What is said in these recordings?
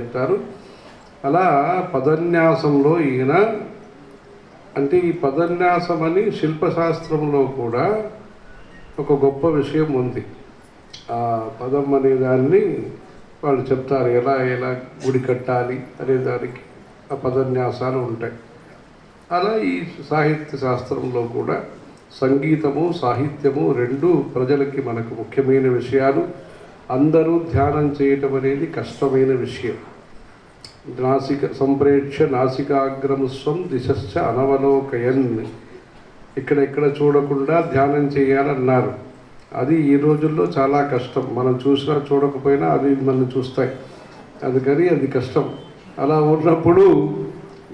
చెప్తారు. అలా పదన్యాసంలో ఈయన అంటే ఈ పదన్యాసం అని శిల్పశాస్త్రంలో కూడా ఒక గొప్ప విషయం ఉంది. ఆ పదం అనే దాన్ని వాళ్ళు చెప్తారు, ఎలా ఎలా గుడి కట్టాలి అనే దానికి ఆ పదన్యాసాలు ఉంటాయి. అలా ఈ సాహిత్య శాస్త్రంలో కూడా సంగీతము సాహిత్యము రెండు ప్రజలకి మనకు ముఖ్యమైన విషయాలు. అందరూ ధ్యానం చేయటం అనేది కష్టమైన విషయం. నాసిక సంప్రేక్ష నాసికాగ్రముస్వం దిశశ్చ అనవలోకయన్, ఇక్కడెక్కడ చూడకుండా ధ్యానం చేయాలన్నారు. అది ఈ రోజుల్లో చాలా కష్టం. మనం చూసినా చూడకపోయినా అవి మనం చూస్తాయి, అందుకని అది కష్టం. అలా ఉన్నప్పుడు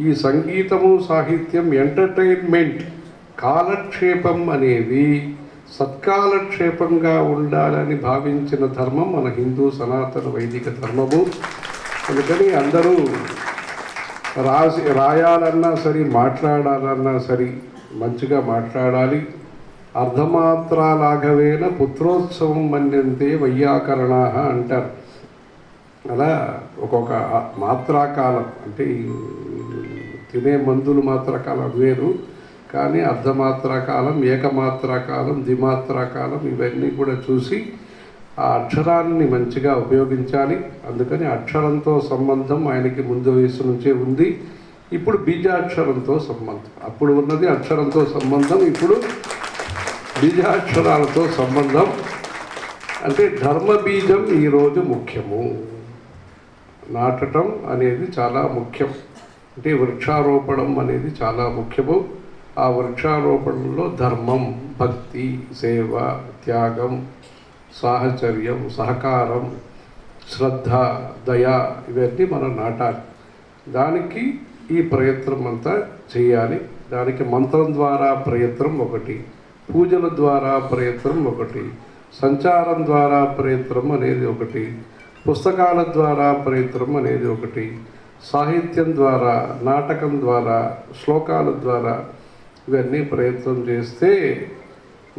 ఈ సంగీతము సాహిత్యం ఎంటర్టైన్మెంట్ కాలక్షేపం అనేవి సత్కాలక్షేపంగా ఉండాలని భావించిన ధర్మం మన హిందూ సనాతన వైదిక ధర్మము. అందుకని అందరూ రాయాలన్నా సరే మాట్లాడాలన్నా సరే మంచిగా మాట్లాడాలి. అర్ధమాత్రాలాఘవేన పుత్రోత్సవం మన్యంతే వైయాకరణా అంటారు. అలా ఒక్కొక్క మాత్రాకాలం అంటే తినే మందులు మాత్రాకాలం వేరు, కానీ అర్ధమాత్రాకాలం, ఏకమాత్రాకాలం, ద్విమాత్రాకాలం ఇవన్నీ కూడా చూసి ఆ అక్షరాన్ని మంచిగా ఉపయోగించాలి. అందుకని అక్షరంతో సంబంధం ఆయనకి ముందు వయసు నుంచే ఉంది. ఇప్పుడు బీజాక్షరంతో సంబంధం. అప్పుడు ఉన్నది అక్షరంతో సంబంధం, ఇప్పుడు బీజాక్షరాలతో సంబంధం. అంటే ధర్మ బీజం ఈరోజు ముఖ్యము. నాటడం అనేది చాలా ముఖ్యం. అంటే వృక్షారోపణం అనేది చాలా ముఖ్యము. ఆ వృక్షారోపణలో ధర్మం, భక్తి, సేవ, త్యాగం, సాహచర్యం, సహకారం, శ్రద్ధ, దయ ఇవన్నీ మనం నాటాలి. దానికి ఈ ప్రయత్నం అంతా చేయాలి. దానికి మంత్రం ద్వారా ప్రయత్నం ఒకటి, పూజల ద్వారా ప్రయత్నం ఒకటి, సంచారం ద్వారా ప్రయత్నం అనేది ఒకటి, పుస్తకాల ద్వారా ప్రయత్నం అనేది ఒకటి, సాహిత్యం ద్వారా, నాటకం ద్వారా, శ్లోకాల ద్వారా ఇవన్నీ ప్రయత్నం చేస్తే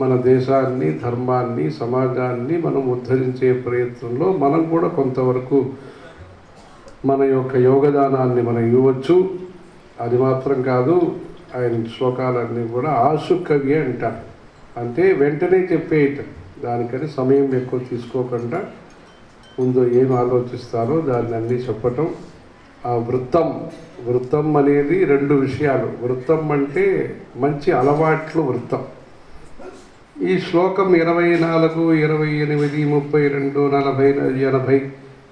మన దేశాన్ని, ధర్మాన్ని, సమాజాన్ని మనం ఉద్ధరించే ప్రయత్నంలో మనం కూడా కొంతవరకు మన యొక్క యోగదానాన్ని మనం ఇవ్వచ్చు. అది మాత్రం కాదు, ఆయన శ్లోకాలన్నీ కూడా ఆశు కవి అంటారు. అంటే వెంటనే చెప్పేయటం, దానికని సమయం ఎక్కువ తీసుకోకుండా ముందు ఏం ఆలోచిస్తారో దాన్ని అన్నీ చెప్పటం. ఆ వృత్తం అనేది రెండు విషయాలు. వృత్తం అంటే మంచి అలవాట్లు వృత్తం. ఈ శ్లోకం 24, 28, 32, 40, 80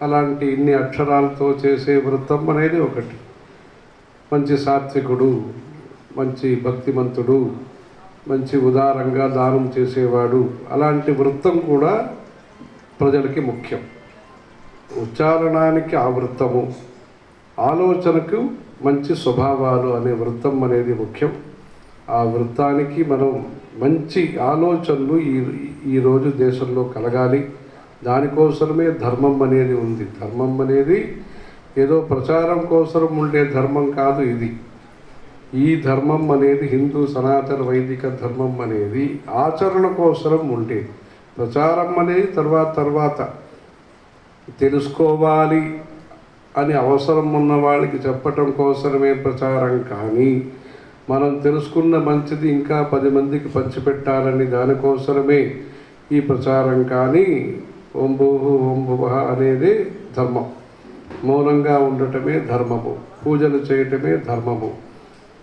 అలాంటి ఇన్ని అక్షరాలతో చేసే వృత్తం అనేది ఒకటి. మంచి సాత్వికుడు, మంచి భక్తిమంతుడు, మంచి ఉదారంగా దానం చేసేవాడు, అలాంటి వృత్తం కూడా ప్రజలకి ముఖ్యం. ఉచ్చారణానికి ఆ వృత్తము, ఆలోచనకు మంచి స్వభావాలు అనే వృత్తం అనేది ముఖ్యం. ఆ వృత్తానికి మనం మంచి ఆలోచనలు ఈరోజు దేశంలో కలగాలి. దానికోసమే ధర్మం అనేది ఉంది. ధర్మం అనేది ఏదో ప్రచారం కోసం ఉండే ధర్మం కాదు ఇది. ఈ ధర్మం అనేది హిందూ సనాతన వైదిక ధర్మం అనేది ఆచరణ కోసం ఉండే ప్రచారం అనేది తర్వాత తెలుసుకోవాలి అని అవసరం ఉన్న వాళ్ళకి చెప్పటం కోసమే ప్రచారం. కానీ మనం తెలుసుకున్న మంచిది ఇంకా 10 మందికి పంచిపెట్టాలని దానికోసమే ఈ ప్రచారం. కానీ ఓం భూహు ఓం భువః అనేది ధర్మం. మౌనంగా ఉండటమే ధర్మము, పూజలు చేయటమే ధర్మము.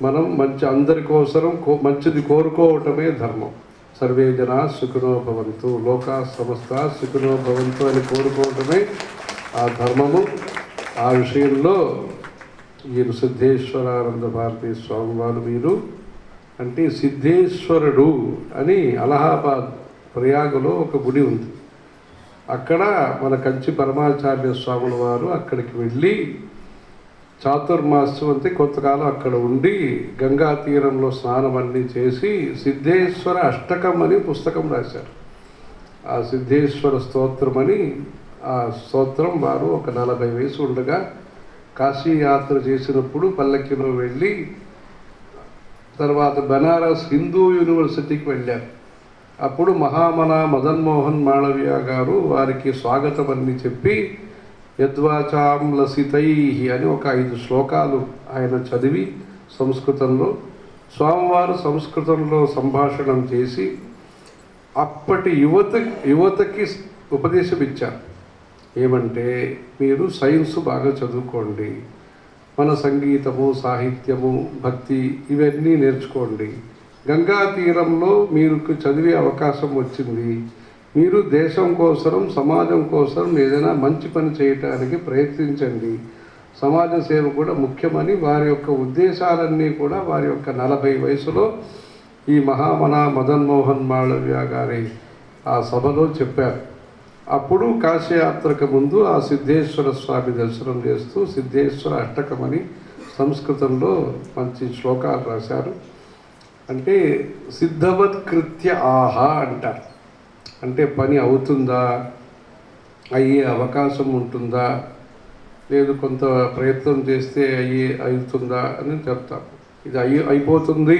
మనం అందరి కోసం మంచిది కోరుకోవటమే ధర్మం. సర్వే జనా సుఖినో భవంతు, లోకా సమస్త సుఖినో భవంతు అని కోరుకోవటమే ఆ ధర్మము. ఆ విషయంలో వీరు సిద్ధేశ్వరానంద భారతీ స్వామి వారు వీరు అంటే సిద్ధేశ్వరుడు అని అలహాబాద్ ప్రయాగలో ఒక గుడి ఉంది. అక్కడ మన కంచి పరమాచార్య స్వాముల వారు అక్కడికి వెళ్ళి చాతుర్మాస్యం అంటే కొంతకాలం అక్కడ ఉండి గంగా తీరంలో స్నానం అన్నీ చేసి సిద్ధేశ్వర అష్టకం అని పుస్తకం రాశారు. ఆ సిద్ధేశ్వర స్తోత్రం అని ఆ స్తోత్రం వారు ఒక 40 వయసు ఉండగా కాశీ యాత్ర చేసినప్పుడు పల్లకిలో వెళ్ళి తర్వాత బనారస్ హిందూ యూనివర్సిటీకి వెళ్ళారు. అప్పుడు మహామనా మదన్ మోహన్ మాళవ్య గారు వారికి స్వాగతం అన్ని చెప్పి యద్వాచాం లసితై అని ఒక 5 శ్లోకాలు ఆయన చదివి సంస్కృతంలో, స్వామివారు సంస్కృతంలో సంభాషణం చేసి అప్పటి యువతకి ఉపదేశం ఇచ్చారు. ఏమంటే, మీరు సైన్స్ బాగా చదువుకోండి, మన సంగీతము, సాహిత్యము, భక్తి ఇవన్నీ నేర్చుకోండి. గంగా తీరంలో మీరు చదివే అవకాశం వచ్చింది, మీరు దేశం కోసం, సమాజం కోసం ఏదైనా మంచి పని చేయటానికి ప్రయత్నించండి. సమాజ సేవ కూడా ముఖ్యమని వారి యొక్క ఉద్దేశాలన్నీ కూడా వారి యొక్క 40 వయసులో ఈ మహామనా మదన్ మోహన్ మాళవ్య గారి ఆ సభలో చెప్పారు. అప్పుడు కాశీయాత్రకు ముందు ఆ సిద్ధేశ్వర స్వామి దర్శనం చేస్తూ సిద్ధేశ్వర అష్టకమని సంస్కృతంలో మంచి శ్లోకాలు రాశారు. అంటే సిద్ధవత్కృత్య ఆహా అంటారు. అంటే పని అవుతుందా, అయ్యే అవకాశం ఉంటుందా, లేదు కొంత ప్రయత్నం చేస్తే అవుతుందా అని చెప్తాం. ఇది అయిపోతుంది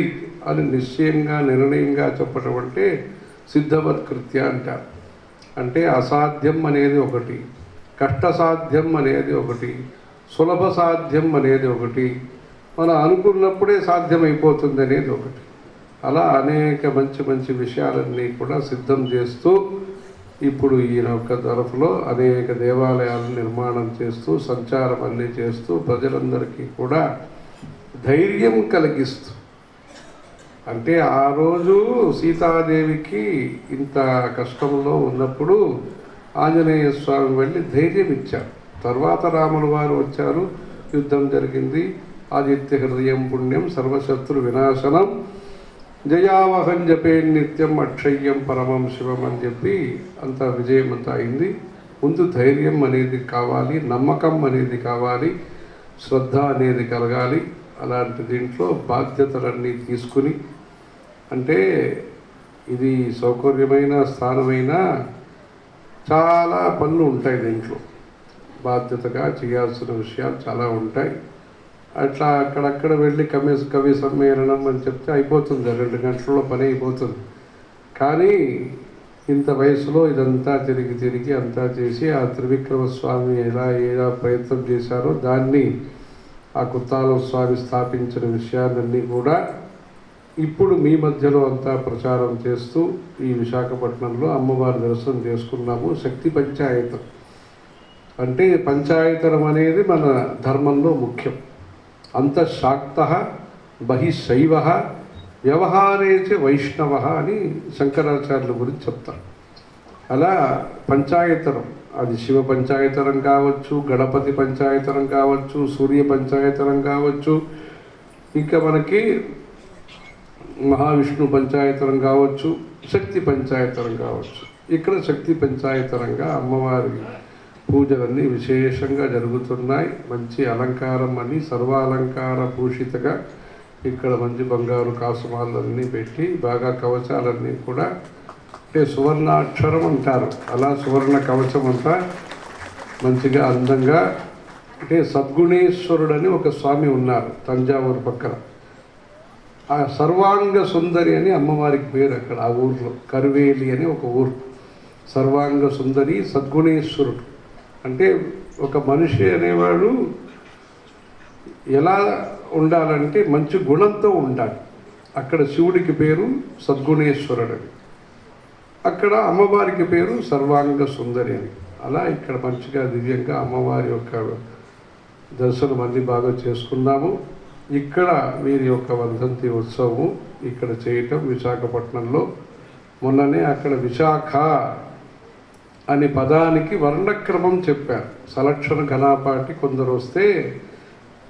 అని నిశ్చయంగా నిర్ణయంగా చెప్పడం అంటే సిద్ధవత్కృత్య అంటారు. అంటే అసాధ్యం అనేది ఒకటి, కష్టసాధ్యం అనేది ఒకటి, సులభ సాధ్యం అనేది ఒకటి, మనం అనుకున్నప్పుడే సాధ్యమైపోతుంది అనేది ఒకటి. అలా అనేక మంచి మంచి విషయాలన్నీ కూడా సిద్ధం చేస్తూ ఇప్పుడు ఈయన యొక్క తరఫులో అనేక దేవాలయాలను నిర్మాణం చేస్తూ సంచారం అన్నీ చేస్తూ ప్రజలందరికీ కూడా ధైర్యం కలిగిస్తూ, అంటే ఆ రోజు సీతాదేవికి ఇంత కష్టంలో ఉన్నప్పుడు ఆంజనేయ స్వామి వెళ్ళి ధైర్యం ఇచ్చారు. తర్వాత రాముల వారు వచ్చారు, యుద్ధం జరిగింది. ఆదిత్య హృదయం పుణ్యం సర్వశత్రు వినాశనం జయావహం జపే నిత్యం అక్షయ్యం పరమం శివం అని చెప్పి అంత విజయం అంతా అయింది. ముందు ధైర్యం అనేది కావాలి, నమ్మకం అనేది కావాలి, శ్రద్ధ అనేది కలగాలి. అలాంటి దీంట్లో బాధ్యతలన్నీ తీసుకుని, అంటే ఇది సౌకర్యమైన స్థానమైన చాలా పనులు ఉంటాయి దీంట్లో, బాధ్యతగా చేయాల్సిన విషయాలు చాలా ఉంటాయి. అట్లా అక్కడక్కడ వెళ్ళి కవి సమ్మేళనం అని చెప్తే అయిపోతుంది, 2 గంటల్లో పని అయిపోతుంది. కానీ ఇంత వయసులో ఇదంతా తిరిగి అంతా చేసి ఆ త్రివిక్రమ స్వామి ఎలా ప్రయత్నం చేశారో దాన్ని ఆ కుత్తాల స్వామి స్థాపించిన విషయాలన్నీ కూడా ఇప్పుడు మీ మధ్యలో అంతా ప్రచారం చేస్తూ ఈ విశాఖపట్నంలో అమ్మవారి దర్శనం చేసుకున్నాము. శక్తి పంచాయతం అంటే పంచాయతనం అనేది మన ధర్మంలో ముఖ్యం. అంతఃశాక్త బహిశైవ వ్యవహారేచ వైష్ణవ అని శంకరాచార్యుల గురించి చెప్తారు. అలా పంచాయతనం, అది శివ పంచాయతనం కావచ్చు, గణపతి పంచాయతనం కావచ్చు, సూర్య పంచాయతనం కావచ్చు, ఇంకా మనకి మహావిష్ణు పంచాయతనం కావచ్చు, శక్తి పంచాయతనం కావచ్చు. ఇక్కడ శక్తి పంచాయతనంగా అమ్మవారి పూజలన్నీ విశేషంగా జరుగుతున్నాయి. మంచి అలంకారం అని సర్వాలంకార భూషితగా ఇక్కడ మంచి బంగారు కాసుమాలన్నీ పెట్టి బాగా కవచాలన్నీ కూడా, అంటే సువర్ణాక్షరం అంటారు, అలా సువర్ణ కవచం అంతా మంచిగా అందంగా. అంటే సద్గుణేశ్వరుడని ఒక స్వామి ఉన్నారు తంజావూరు పక్కన, ఆ సర్వాంగ సుందరి అని అమ్మవారికి పేరు అక్కడ ఆ ఊర్లో. కరువేలి అని ఒక ఊరు. సర్వాంగ సుందరి సద్గుణేశ్వరుడు అంటే ఒక మనిషి అనేవాడు ఎలా ఉండాలంటే మంచి గుణంతో ఉండాలి. అక్కడ శివుడికి పేరు సద్గుణేశ్వరుడు అని, అక్కడ అమ్మవారికి పేరు సర్వాంగ సుందరి అని. అలా ఇక్కడ మంచిగా దివ్యంగా అమ్మవారి యొక్క దర్శనం అన్ని బాగా చేసుకున్నాము. ఇక్కడ వీరి యొక్క వర్ధంతి ఉత్సవము ఇక్కడ చేయటం విశాఖపట్నంలో. మొన్ననే అక్కడ విశాఖ అనే పదానికి వర్ణక్రమం చెప్పారు. సలక్షణ ఘనాపాటి కొందరు వస్తే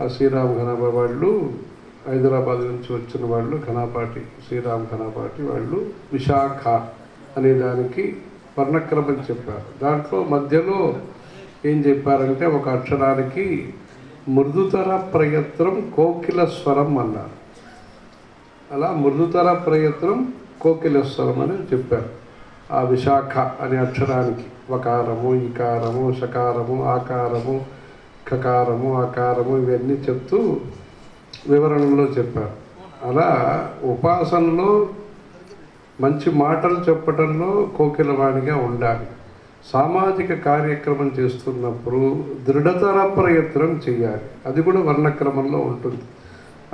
ఆ శ్రీరామ్ ఘనాపాటి వాళ్ళు, హైదరాబాద్ నుంచి వచ్చిన వాళ్ళు, ఘనాపాటి శ్రీరామ్ ఘనాపాటి వాళ్ళు విశాఖ అనే దానికి వర్ణక్రమం చెప్పారు. దాంట్లో మధ్యలో ఏం చెప్పారంటే ఒక అక్షరానికి మృదుతర ప్రయత్నం కోకిల స్వరం అన్నారు. అలా మృదుతర ప్రయత్నం కోకిల స్వరం అని చెప్పారు. ఆ విశాఖ అనే అక్షరానికి వకారము, ఇకారము, షకారము, ఆకారము, కకారము, ఆకారము ఇవన్నీ చెప్తూ వివరణలో చెప్పారు. అలా ఉపాసనలో మంచి మాటలు చెప్పటంలో కోకిలవాణిగా ఉండాలి. సామాజిక కార్యక్రమం చేస్తున్నప్పుడు దృఢతర ప్రయత్నం చేయాలి. అది కూడా వర్ణక్రమంలో ఉంటుంది.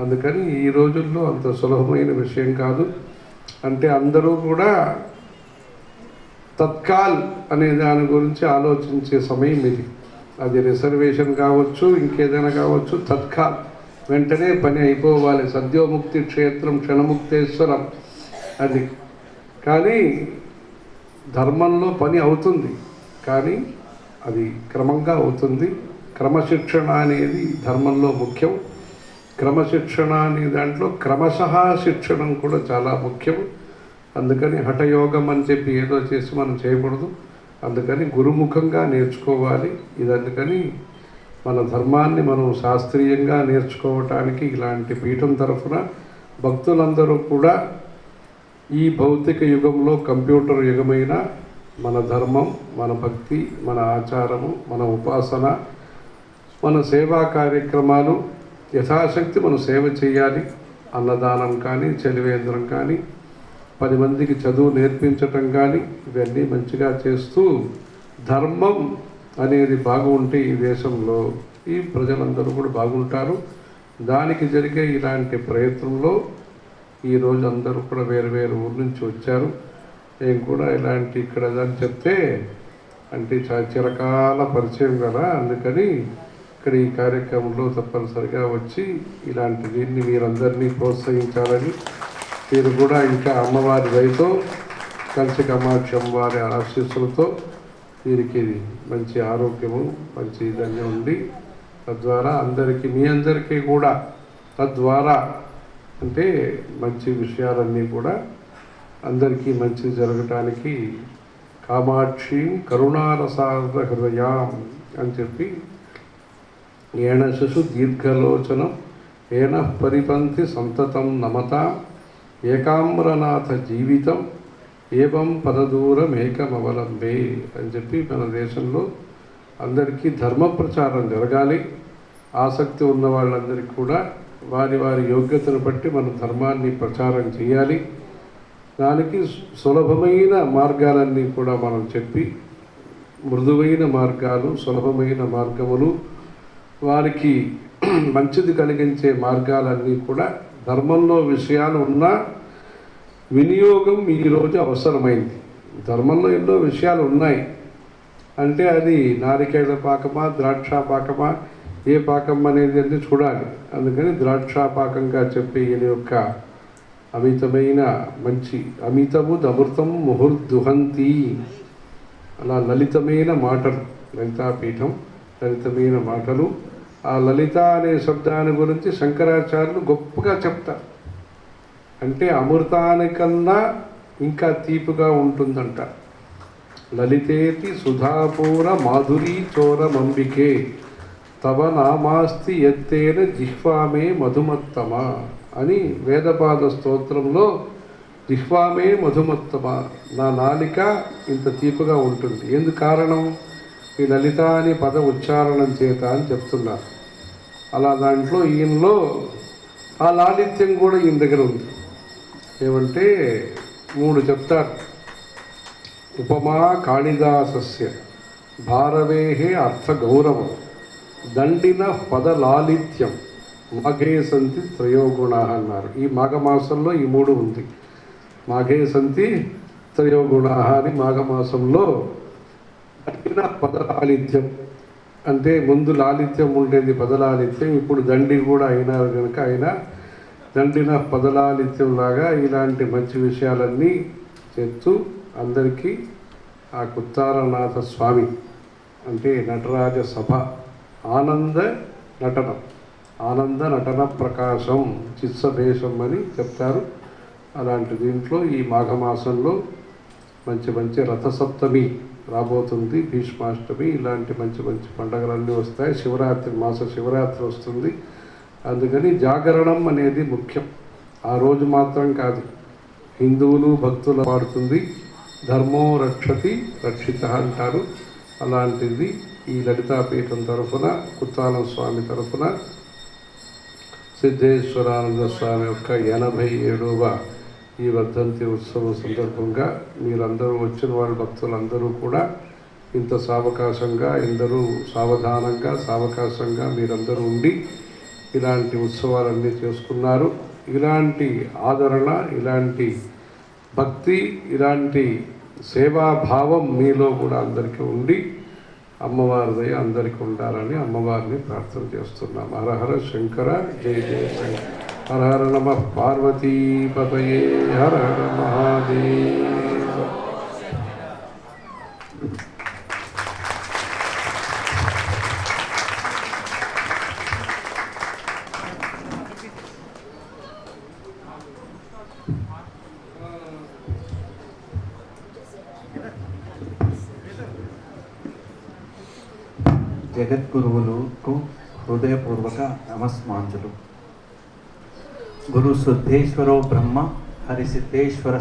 అందుకని ఈ రోజుల్లో అంత సులభమైన విషయం కాదు. అంటే అందరూ కూడా తత్కాల్ అనే దాని గురించి ఆలోచించే సమయం ఇది. అది రిజర్వేషన్ కావచ్చు, ఇంకేదైనా కావచ్చు, తత్కాల్ వెంటనే పని అయిపోవాలి. సద్యోముక్తి క్షేత్రం క్షణముక్తేశ్వరం అది. కానీ ధర్మంలో పని అవుతుంది, కానీ అది క్రమంగా అవుతుంది. క్రమశిక్షణ అనేది ధర్మంలో ముఖ్యం. క్రమశిక్షణ అనే దాంట్లో క్రమశః శిక్షణం కూడా చాలా ముఖ్యం. అందుకని హఠయోగం అని చెప్పి ఏదో చేసి మనం చేయకూడదు. అందుకని గురుముఖంగా నేర్చుకోవాలి. ఇది అందుకని మన ధర్మాన్ని మనం శాస్త్రీయంగా నేర్చుకోవటానికి ఇలాంటి పీఠం తరఫున భక్తులందరూ కూడా ఈ భౌతిక యుగంలో కంప్యూటర్ యుగమైన మన ధర్మం, మన భక్తి, మన ఆచారము, మన ఉపాసన, మన సేవా కార్యక్రమాలు యథాశక్తి మనం సేవ చేయాలి. అన్నదానం కానీ, చలివేంద్రం కానీ, 10 మందికి చదువు నేర్పించటం కానీ, ఇవన్నీ మంచిగా చేస్తూ ధర్మం అనేది బాగుంటే ఈ దేశంలో ఈ ప్రజలందరూ కూడా బాగుంటారు. దానికి జరిగే ఇలాంటి ప్రయత్నంలో ఈరోజు అందరూ కూడా వేరు వేరు ఊరు నుంచి వచ్చారు. నేను కూడా ఇలాంటి ఇక్కడ అని చెప్తే అంటే చిరకాల పరిచయం కదా, అందుకని ఇక్కడ ఈ కార్యక్రమంలో తప్పనిసరిగా వచ్చి ఇలాంటి దీన్ని మీరందరినీ ప్రోత్సహించాలని, మీరు కూడా ఇంకా అమ్మవారి దయతో కంచి కామాక్షి అమ్మవారి ఆశీస్సులతో వీరికి మంచి ఆరోగ్యము, మంచి ఇదన్నీ ఉండి తద్వారా అందరికీ మీ అందరికీ కూడా తద్వారా అంటే మంచి విషయాలన్నీ కూడా అందరికీ మంచి జరగటానికి కామాక్షి కరుణారసార్ధ హృదయాం అని చెప్పి ఏణ శిశు దీర్ఘలోచనం ఏన పరిపంథి సంతతం నమత ఏకామ్రనాథ జీవితం ఏవం పదదూరం ఏకమవలంబే అని చెప్పి మన దేశంలో అందరికీ ధర్మ ప్రచారం జరగాలి. ఆసక్తి ఉన్న వాళ్ళందరికీ కూడా వారి వారి యోగ్యతను బట్టి మన ధర్మాన్ని ప్రచారం చేయాలి. దానికి సులభమైన మార్గాలన్నీ కూడా మనం చెప్పి మృదువైన మార్గాలు, సులభమైన మార్గములు, వారికి మంచిది కలిగించే మార్గాలన్నీ కూడా ధర్మంలో విషయాలు ఉన్నా వినియోగం ఈరోజు అవసరమైంది. ధర్మంలో ఎన్నో విషయాలు ఉన్నాయి. అంటే అది నారికేళ పాకమా, ద్రాక్ష పాకమా, ఏ పాకం అనేది అన్ని చూడాలి. అందుకని ద్రాక్షాపాకంగా చెప్పే ఈయన యొక్క అమితమైన మంచి అమితము దమృతం ముహుర్దుహంతి అలా లలితమైన మాటలు, లలితాపీఠం లలితమైన మాటలు. ఆ లలిత అనే శబ్దాన్ని గురించి శంకరాచార్యులు గొప్పగా చెప్తారు. అంటే అమృతానికన్నా ఇంకా తీపిగా ఉంటుందంట. లలితేతి సుధాపూర మాధురీ చోరమంబికే తవ నామాస్తి ఎత్తేన జిహ్వామే మధుమత్తమ అని వేదపాద స్తోత్రంలో జిహ్వామే మధుమత్తమ, నా నాలిక ఇంత తీపిగా ఉంటుంది. ఎందుకు కారణం? ఈ లలిత అనే పద ఉచ్చారణం చేత అని చెప్తున్నారు. అలా దాంట్లో ఈయనలో ఆ లాలిత్యం కూడా ఈయన దగ్గర ఉంది. ఏమంటే 3 చెప్తారు. ఉపమా కాళిదాసస్య భారవేహే అర్థగౌరవం దండిన పదలాలిత్యం మాఘే సంతి త్రయోగుణ అన్నారు. ఈ మాఘమాసంలో ఈ 3 ఉంది. మాఘే సంతి త్రయోగుణ అని మాఘమాసంలో దండిన పదలాలిత్యం అంటే ముందు లాలిత్యం ఉండేది పదలాలిత్యం, ఇప్పుడు దండి కూడా అయినారు కనుక ఆయన దండిన పదలాలిత్యం లాగా ఇలాంటి మంచి విషయాలన్నీ చెప్తూ అందరికీ ఆ కుత్తారనాథ స్వామి అంటే నటరాజ సభ ఆనంద నటనం, ఆనంద నటన ప్రకాశం చిత్సభేషం అని చెప్తారు. అలాంటి దీంట్లో ఈ మాఘమాసంలో మంచి మంచి రథసప్తమి రాబోతుంది, భీష్మాష్టమి, ఇలాంటి మంచి మంచి పండుగలన్నీ వస్తాయి. శివరాత్రి, మాస శివరాత్రి వస్తుంది. అందుకని జాగరణం అనేది ముఖ్యం. ఆ రోజు మాత్రం కాదు, హిందువులు భక్తులు పాడుతుంది. ధర్మో రక్షతి రక్షిత అంటారు. అలాంటిది ఈ లలితాపీఠం తరఫున కుత్తాలం స్వామి తరఫున సిద్ధేశ్వరానంద స్వామి యొక్క 87వ ఈ వర్ధంతి ఉత్సవం సందర్భంగా మీరందరూ వచ్చిన వాళ్ళ భక్తులందరూ కూడా ఇంత సావకాశంగా ఎందరూ సావకాశంగా మీరందరూ ఉండి ఇలాంటి ఉత్సవాలన్నీ చేసుకున్నారు. ఇలాంటి ఆదరణ, ఇలాంటి భక్తి, ఇలాంటి సేవాభావం మీలో కూడా అందరికీ ఉండి అమ్మవారి దయ అందరికీ ఉండాలని అమ్మవారిని ప్రార్థన చేస్తున్నాం. హర హర శంకర, జయ జయ శంకర. హర హర నమః పార్వతీపతయే, హర హర మహాదేవ. జగద్గురువులకు హృదయపూర్వక నమస్మాంజలు. గురు సిద్ధేశ్వరో బ్రహ్మ, హరి సిద్ధేశ్వర